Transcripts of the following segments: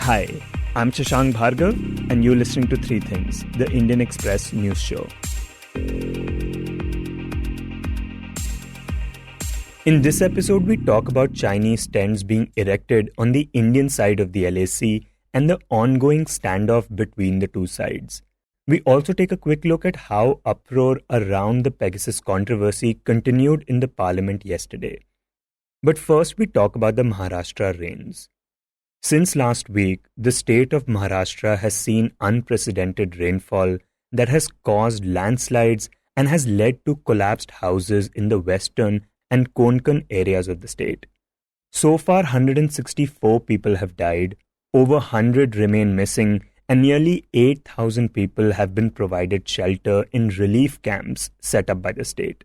Hi, I'm Shashank Bhargav, and you're listening to Three Things, the Indian Express news show. In this episode, we talk about Chinese tents being erected on the Indian side of the LAC and the ongoing standoff between the two sides. We also take a quick look at how uproar around the Pegasus controversy continued in the parliament yesterday. But first, we talk about the Maharashtra rains. Since last week, the state of Maharashtra has seen unprecedented rainfall that has caused landslides and has led to collapsed houses in the western and Konkon areas of the state. So far, 164 people have died, over 100 remain missing, and nearly 8,000 people have been provided shelter in relief camps set up by the state.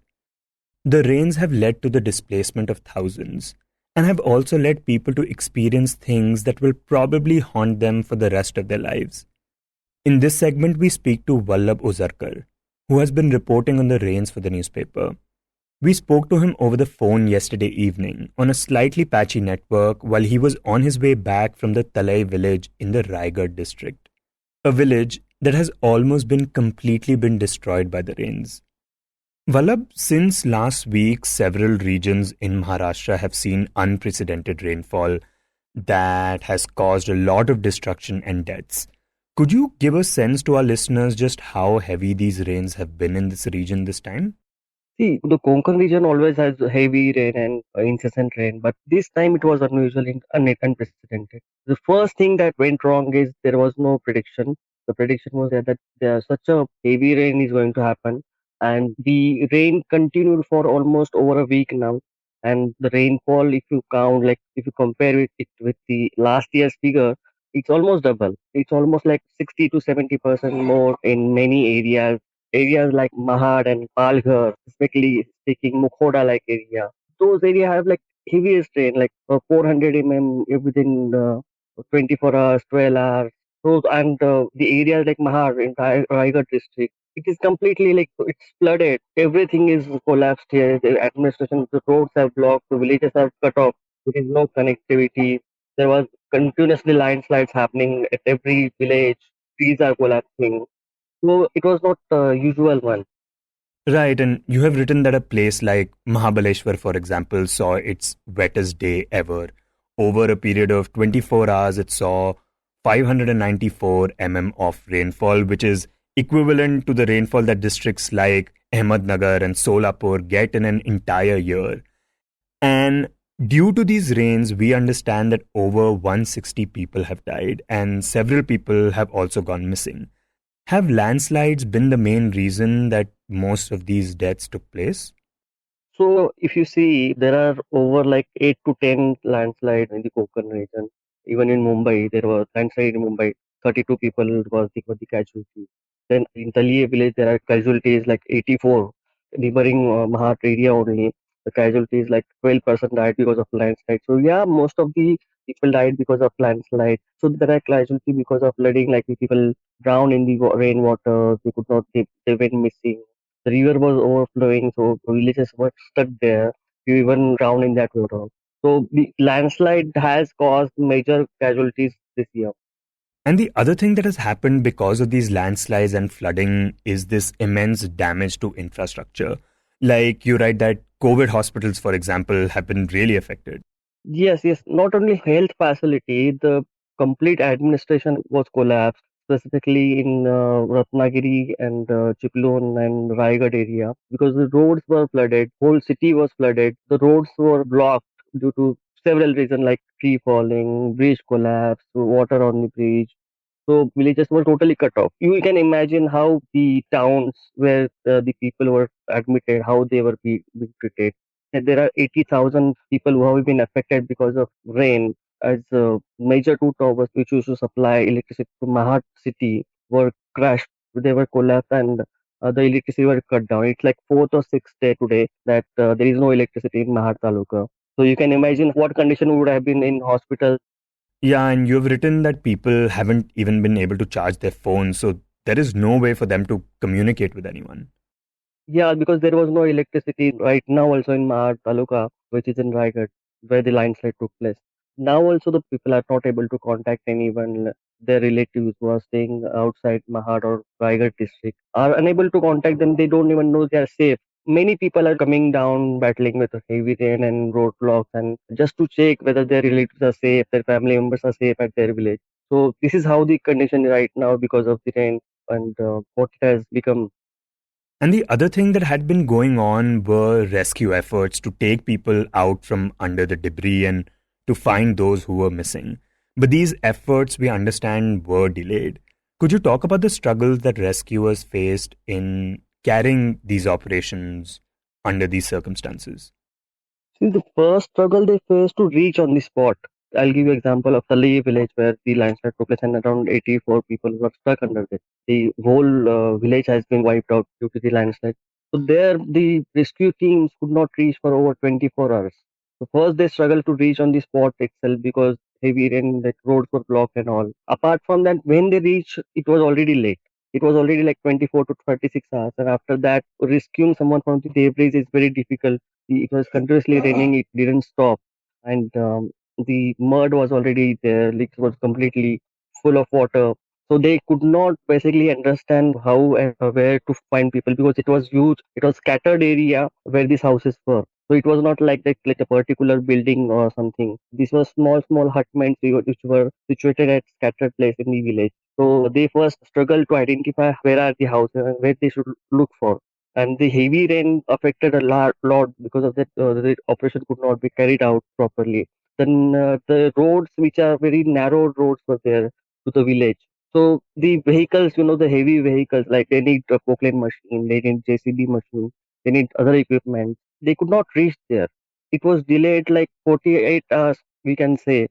The rains have led to the displacement of thousands, and have also led people to experience things that will probably haunt them for the rest of their lives. In this segment, we speak to Vaibhav Ozarkar, who has been reporting on the rains for the newspaper. We spoke to him over the phone yesterday evening on a slightly patchy network while he was on his way back from the Talai village in the Raigad district, a village that has almost completely been destroyed by the rains. Vaibhav, since last week, several regions in Maharashtra have seen unprecedented rainfall that has caused a lot of destruction and deaths. Could you give a sense to our listeners just how heavy these rains have been in this region this time? See, the Konkan region always has heavy rain and incessant rain, but this time it was unusual and unprecedented. The first thing that went wrong is there was no prediction. The prediction was that there such a heavy rain is going to happen, and the rain continued for almost over a week now. And the rainfall, if you count, like if you compare it with the last year's figure, it's almost double. It's almost like 60 to 70% more in many areas. Areas like Mahad and Palghar, especially speaking Mukhoda like area, those areas have like heaviest rain, like 400 within 24 hours, 12 hours. So, and the areas like Mahad in Raigad district, it is completely like it's flooded. Everything is collapsed here. The administration, the roads have blocked, the villages have cut off. There is no connectivity. There was continuously landslides happening at every village. Trees are collapsing. So it was not usual one. Right, and you have written that a place like Mahabaleshwar, for example, saw its wettest day ever. Over a period of 24 hours, it saw 594 mm of rainfall, which is equivalent to the rainfall that districts like Ahmednagar and Solapur get in an entire year. And due to these rains, we understand that over 160 people have died and several people have also gone missing. Have landslides been the main reason that most of these deaths took place? So if you see, there are over like 8 to 10 landslides in the Konkan region. Even in Mumbai, there was landslide in Mumbai. 32 people was the casualty. Then in Taliye village, there are casualties like 84. Neighboring Mahat area only, the casualties like 12% died because of landslide. So yeah, most of the people died because of landslide. So there are casualty because of flooding, like the people drowned in the rainwater. They could not. They went missing. The river was overflowing, so villages were stuck there. You even drowned in that water. So the landslide has caused major casualties this year. And the other thing that has happened because of these landslides and flooding is this immense damage to infrastructure. Like you write that COVID hospitals, for example, have been really affected. Yes, yes. Not only health facility, the complete administration was collapsed, specifically in Ratnagiri and Chiklun and Raigad area, because the roads were flooded, whole city was flooded. The roads were blocked due to several reasons like tree falling, bridge collapse, water on the bridge. So villages were totally cut off. You can imagine how the towns where the people were admitted, how they were being treated. And there are 80,000 people who have been affected because of rain, as major two towers which used to supply electricity to Mahat city were crashed. They were collapsed and the electricity were cut down. It's like fourth or sixth day today that there is no electricity in Mahat Taluka. So you can imagine what condition would have been in hospitals. Yeah, and you've written that people haven't even been able to charge their phones, so there is no way for them to communicate with anyone. Yeah, because there was no electricity right now also in Mahad Taluka, which is in Raigad, where the landslide took place. Now also the people are not able to contact anyone. Their relatives who are staying outside Mahad or Raigad district are unable to contact them. They don't even know they are safe. Many people are coming down battling with heavy rain and roadblocks and just to check whether their relatives are safe, their family members are safe at their village. So this is how the condition right now because of the rain and what it has become. And the other thing that had been going on were rescue efforts to take people out from under the debris and to find those who were missing. But these efforts, we understand, were delayed. Could you talk about the struggles that rescuers faced in carrying these operations under these circumstances? See, the first struggle they faced to reach on the spot. I'll give you example of Tali village where the landslide took place and around 84 people were stuck under it. The whole village has been wiped out due to the landslide. So there, the rescue teams could not reach for over 24 hours. So first they struggled to reach on the spot itself because heavy rain, like roads were blocked and all. Apart from that, when they reached, it was already late. It was already like 24 to 36 hours, and after that, rescuing someone from the debris is very difficult. It was continuously raining, it didn't stop, and the mud was already there, it was completely full of water. So they could not basically understand how and where to find people because it was huge, it was scattered area where these houses were. So it was not like a particular building or something. These were small hutments which were situated at scattered place in the village. So they first struggled to identify where are the houses and where they should look for, and the heavy rain affected a lot because of that the operation could not be carried out properly. Then the roads which are very narrow roads were there to the village, so the vehicles, the heavy vehicles, like they need a Poklane machine, they need JCB machine, they need other equipment, they could not reach there. It was delayed like 48 hours, we can say.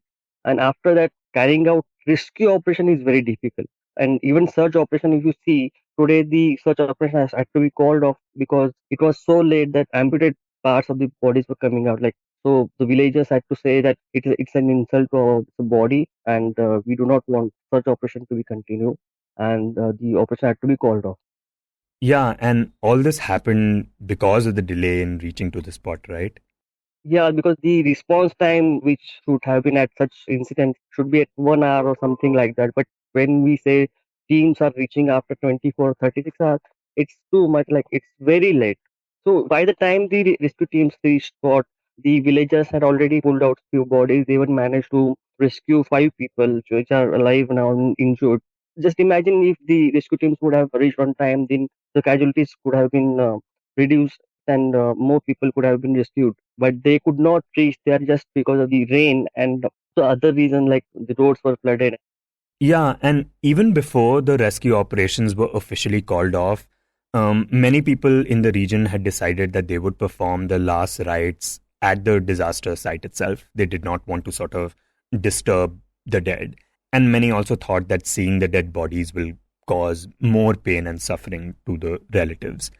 And after that, carrying out rescue operation is very difficult, and even search operation, if you see, today, the search operation has had to be called off because it was so late that amputated parts of the bodies were coming out. Like, so, the villagers had to say that it's an insult to the body, and we do not want search operation to be continued, and the operation had to be called off. Yeah, and all this happened because of the delay in reaching to the spot, right? Yeah, because the response time which should have been at such incident should be at 1 hour or something like that. But when we say teams are reaching after 24, 36 hours, it's too much, like it's very late. So by the time the rescue teams reached spot, the villagers had already pulled out few bodies. They even managed to rescue 5 people which are alive now and injured. Just imagine if the rescue teams would have reached on time, then the casualties could have been reduced and more people could have been rescued, but they could not reach there just because of the rain and the other reason, like the roads were flooded. Yeah, and even before the rescue operations were officially called off, many people in the region had decided that they would perform the last rites at the disaster site itself. They did not want to sort of disturb the dead. And many also thought that seeing the dead bodies will cause more pain and suffering to the relatives.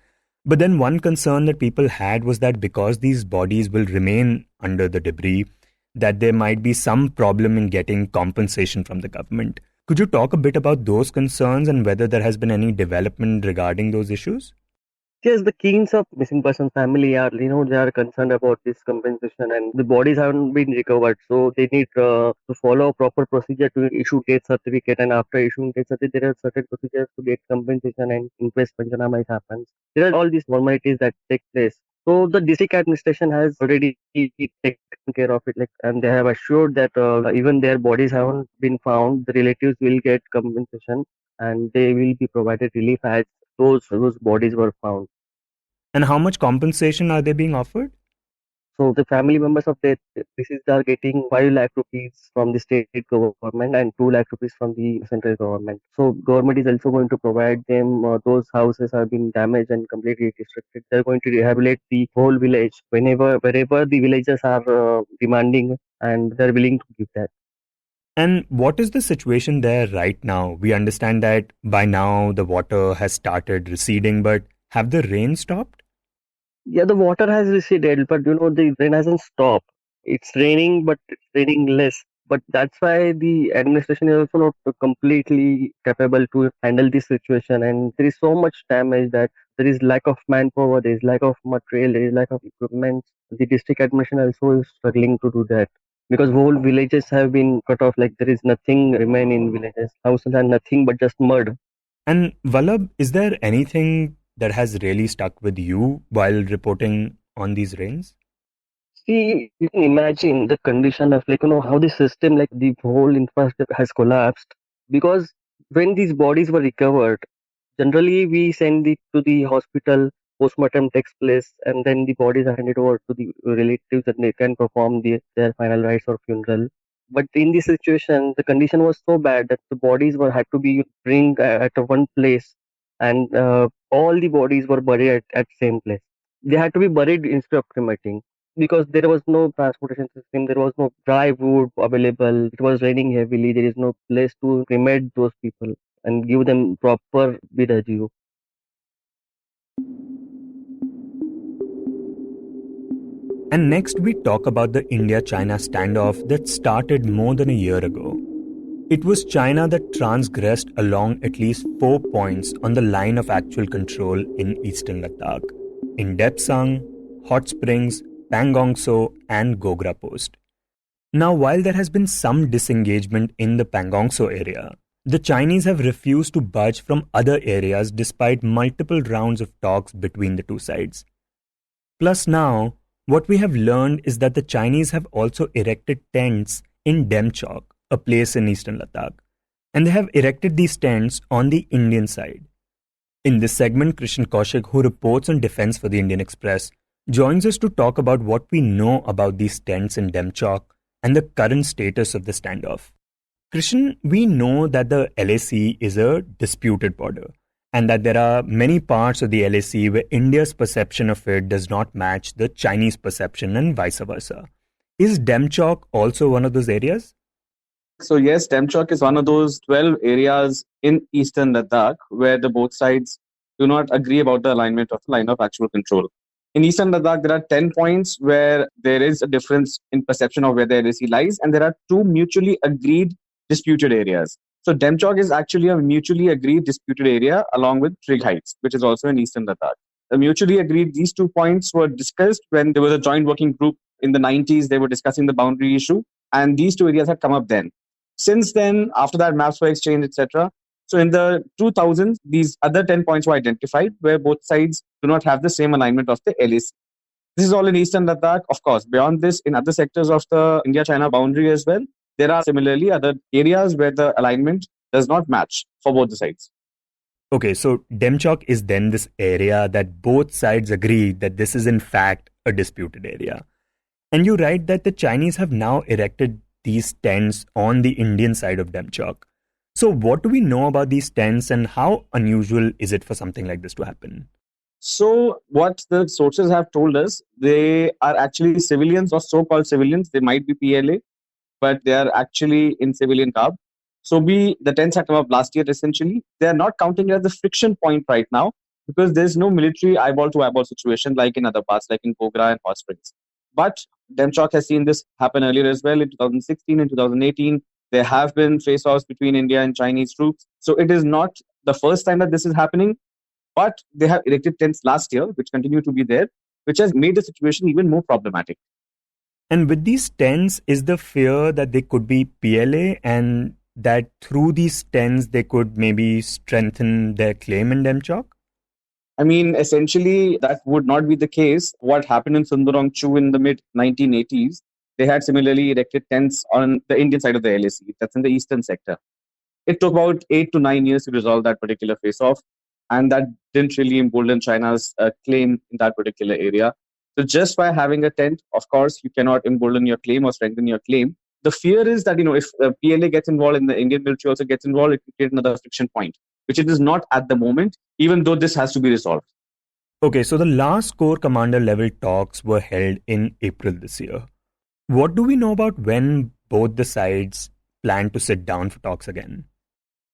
But then one concern that people had was that because these bodies will remain under the debris, that there might be some problem in getting compensation from the government. Could you talk a bit about those concerns and whether there has been any development regarding those issues? Yes, the kings of missing person family are, they are concerned about this compensation and the bodies haven't been recovered. So they need to follow proper procedure to issue death certificate. And after issuing death certificate, there are certain procedures to get compensation and inquest Panchanama happens. There are all these formalities that take place. So the district administration has already taken care of it, like, and they have assured that even their bodies haven't been found, the relatives will get compensation and they will be provided relief as those bodies were found. And how much compensation are they being offered? So the family members of the deceased are getting 5 lakh rupees from the state government and 2 lakh rupees from the central government. So government is also going to provide them, those houses have been damaged and completely destructed. They're going to rehabilitate the whole village wherever the villagers are demanding, and they're willing to give that. And what is the situation there right now? We understand that by now the water has started receding, but have the rain stopped? Yeah, the water has receded, but the rain hasn't stopped. It's raining, but it's raining less. But that's why the administration is also not completely capable to handle this situation. And there is so much damage that there is lack of manpower, there is lack of material, there is lack of equipment. The district administration also is struggling to do that. because whole villages have been cut off. Like there is nothing remain in villages. Houses are nothing but just mud. And Vallabh, is there anything that has really stuck with you while reporting on these rains? See, you can imagine the condition of like, how the system, like the whole infrastructure has collapsed. Because when these bodies were recovered, generally we send it to the hospital, postmortem takes place, and then the bodies are handed over to the relatives and they can perform their final rites or funeral. But in this situation, the condition was so bad that the bodies were had to be bring at a one place, and all the bodies were buried at same place. They had to be buried instead of cremating because there was no transportation system, there was no dry wood available, it was raining heavily, there is no place to cremate those people and give them proper burial. And next, we talk about the India China standoff that started more than a year ago. It was China that transgressed along at least 4 points on the line of actual control in eastern Ladakh, in Depsang, Hot Springs, Pangong So, and Gogra Post. Now, while there has been some disengagement in the Pangong So area, the Chinese have refused to budge from other areas despite multiple rounds of talks between the two sides. Plus, now, what we have learned is that the Chinese have also erected tents in Demchok, a place in eastern Ladakh, and they have erected these tents on the Indian side. In this segment, Krishn Kaushik, who reports on defense for the Indian Express, joins us to talk about what we know about these tents in Demchok and the current status of the standoff. Krishn, we know that the LAC is a disputed border and that there are many parts of the LAC where India's perception of it does not match the Chinese perception and vice versa. Is Demchok also one of those areas? So yes, Demchok is one of those 12 areas in eastern Ladakh where the both sides do not agree about the alignment of the line of actual control. In eastern Ladakh, there are 10 points where there is a difference in perception of where the LAC lies, and there are two mutually agreed disputed areas. So Demchok is actually a mutually agreed disputed area along with Trig Heights, which is also in eastern Ladakh. The mutually agreed, these 2 points were discussed when there was a joint working group in the 90s. They were discussing the boundary issue, and these 2 areas had come up then. Since then, after that, maps were exchanged, etc. So in the 2000s, these other 10 points were identified where both sides do not have the same alignment of the LAC. This is all in eastern Ladakh. Of course, beyond this, in other sectors of the India-China boundary as well, there are similarly other areas where the alignment does not match for both the sides. Okay, so Demchok is then this area that both sides agree that this is in fact a disputed area. And you write that the Chinese have now erected these tents on the Indian side of Demchok. So what do we know about these tents and how unusual is it for something like this to happen? So what the sources have told us, they are actually civilians or so-called civilians. They might be PLA, but they are actually in civilian garb. So the tents had come up last year essentially. They are not counting as the friction point right now because there's no military eyeball to eyeball situation like in other parts, like in Gogra and Hot Springs. But Demchok has seen this happen earlier as well in 2016 and 2018. There have been face-offs between India and Chinese troops. So it is not the first time that this is happening, but they have erected tents last year, which continue to be there, which has made the situation even more problematic. And with these tents, is the fear that they could be PLA and that through these tents they could maybe strengthen their claim in Demchok? I mean, essentially, that would not be the case. What happened in Sundarongchu in the mid-1980s, they had similarly erected tents on the Indian side of the LAC. That's in the eastern sector. It took about 8 to 9 years to resolve that particular face-off, and that didn't really embolden China's claim in that particular area. So just by having a tent, of course, you cannot embolden your claim or strengthen your claim. The fear is that, if PLA gets involved and the Indian military also gets involved, it could create another friction point, which it is not at the moment, even though this has to be resolved. Okay, so the last Corps Commander level talks were held in April this year. What do we know about when both the sides plan to sit down for talks again?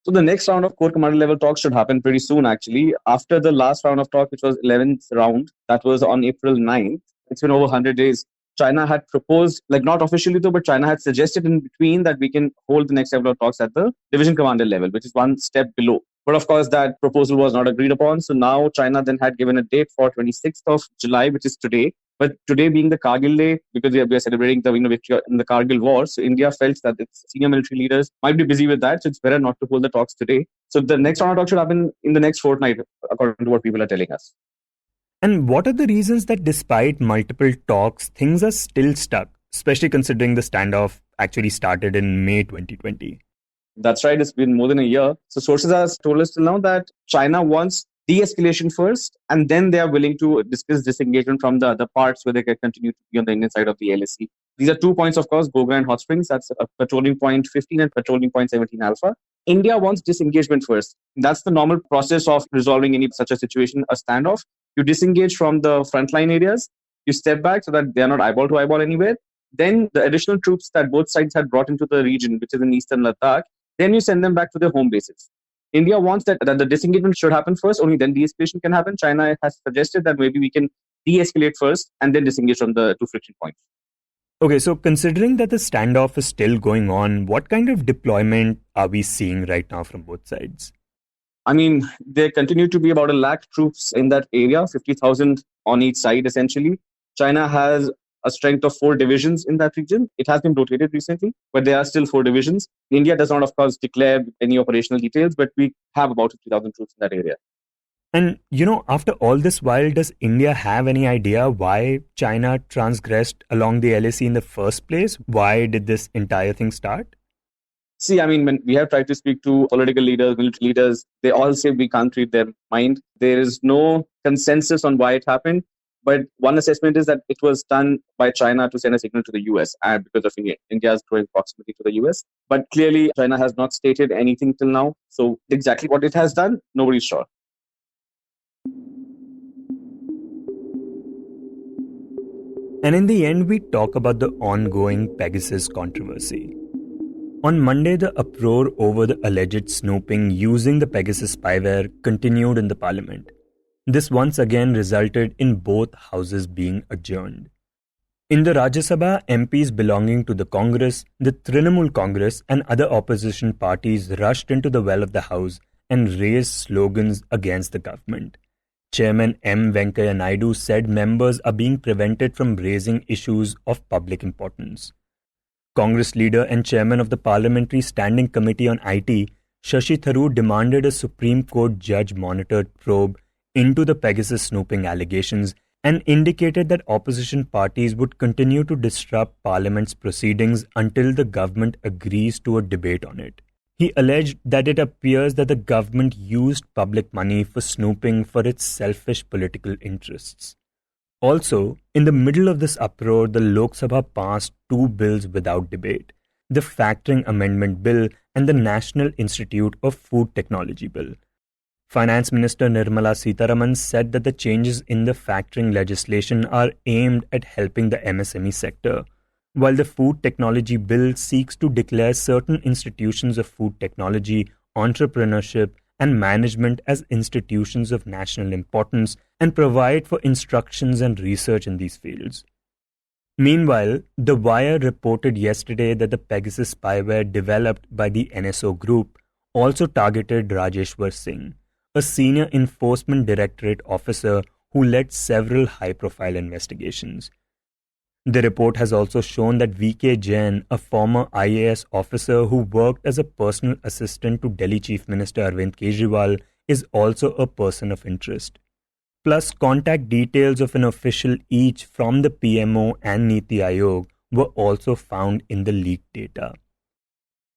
So the next round of Corps Commander level talks should happen pretty soon, actually. After the last round of talk, which was 11th round, that was on April 9th. It's been over 100 days. China had proposed, not officially though, but China had suggested in between that we can hold the next level of talks at the division commander level, which is one step below. But of course, that proposal was not agreed upon. So now China then had given a date for 26th of July, which is today, But today being the Kargil day, because we are celebrating the victory in the Kargil war, so India felt that its senior military leaders might be busy with that, so it's better not to hold the talks today. So the next round of talks should happen in the next fortnight, according to what people are telling us. And what are the reasons that despite multiple talks, things are still stuck, especially considering the standoff actually started in May 2020? That's right. It's been more than a year. So sources have told us till now that China wants de-escalation first, and then they are willing to discuss disengagement from the other parts where they can continue to be on the Indian side of the LAC. These are 2 points, of course, Gogra and Hot Springs. That's patrolling point 15 and patrolling point 17 alpha. India wants disengagement first. That's the normal process of resolving any such a situation, a standoff. You disengage from the frontline areas, you step back so that they are not eyeball to eyeball anywhere. Then the additional troops that both sides had brought into the region, which is in eastern Ladakh, then you send them back to their home bases. India wants that the disengagement should happen first, only then de-escalation can happen. China has suggested that maybe we can de-escalate first and then disengage from the two friction points. Okay, so considering that the standoff is still going on, what kind of deployment are we seeing right now from both sides? I mean, there continue to be about 1 lakh troops in that area, 50,000 on each side essentially. China has a strength of 4 divisions in that region. It has been rotated recently, but there are still 4 divisions. India does not, of course, declare any operational details, but we have about 50,000 troops in that area. And, after all this while, does India have any idea why China transgressed along the LAC in the first place? Why did this entire thing start? See, I mean, when we have tried to speak to political leaders, military leaders, they all say we can't read their mind. There is no consensus on why it happened. But one assessment is that it was done by China to send a signal to the US and because of India's growing proximity to the US. But clearly, China has not stated anything till now. So exactly what it has done, nobody's sure. And in the end, we talk about the ongoing Pegasus controversy. On Monday, the uproar over the alleged snooping using the Pegasus spyware continued in the parliament. This once again resulted in both houses being adjourned. In the Rajya Sabha, MPs belonging to the Congress, the Trinamool Congress and other opposition parties rushed into the well of the house and raised slogans against the government. Chairman M. Venkaiah Naidu said members are being prevented from raising issues of public importance. Congress leader and chairman of the Parliamentary Standing Committee on IT, Shashi Tharoor, demanded a Supreme Court judge-monitored probe into the Pegasus snooping allegations and indicated that opposition parties would continue to disrupt Parliament's proceedings until the government agrees to a debate on it. He alleged that it appears that the government used public money for snooping for its selfish political interests. Also, in the middle of this uproar, the Lok Sabha passed 2 bills without debate: the Factoring Amendment Bill and the National Institute of Food Technology Bill. Finance Minister Nirmala Sitharaman said that the changes in the factoring legislation are aimed at helping the MSME sector, while the Food Technology Bill seeks to declare certain institutions of food technology, entrepreneurship, and management as institutions of national importance and provide for instructions and research in these fields. Meanwhile, The Wire reported yesterday that the Pegasus spyware developed by the NSO group also targeted Rajeshwar Singh, a senior enforcement directorate officer who led several high-profile investigations. The report has also shown that V.K. Jain, a former IAS officer who worked as a personal assistant to Delhi Chief Minister Arvind Kejriwal, is also a person of interest. Plus, contact details of an official each from the PMO and Niti Aayog were also found in the leaked data.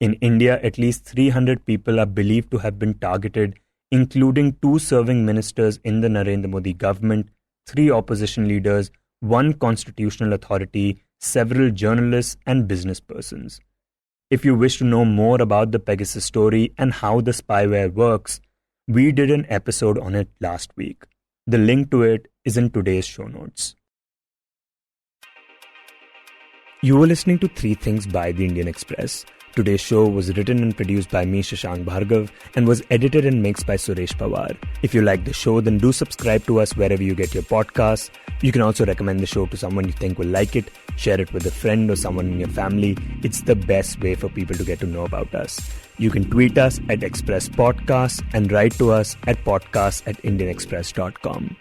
In India, at least 300 people are believed to have been targeted, including 2 serving ministers in the Narendra Modi government, 3 opposition leaders, 1 constitutional authority, several journalists and business persons. If you wish to know more about the Pegasus story and how the spyware works, we did an episode on it last week. The link to it is in today's show notes. You were listening to 3 Things by the Indian Express. Today's show was written and produced by me, Shashank Bhargav, and was edited and mixed by Suresh Pawar. If you like the show, then do subscribe to us wherever you get your podcasts. You can also recommend the show to someone you think will like it, share it with a friend or someone in your family. It's the best way for people to get to know about us. You can tweet us at Express Podcasts and write to us at podcasts@indianexpress.com.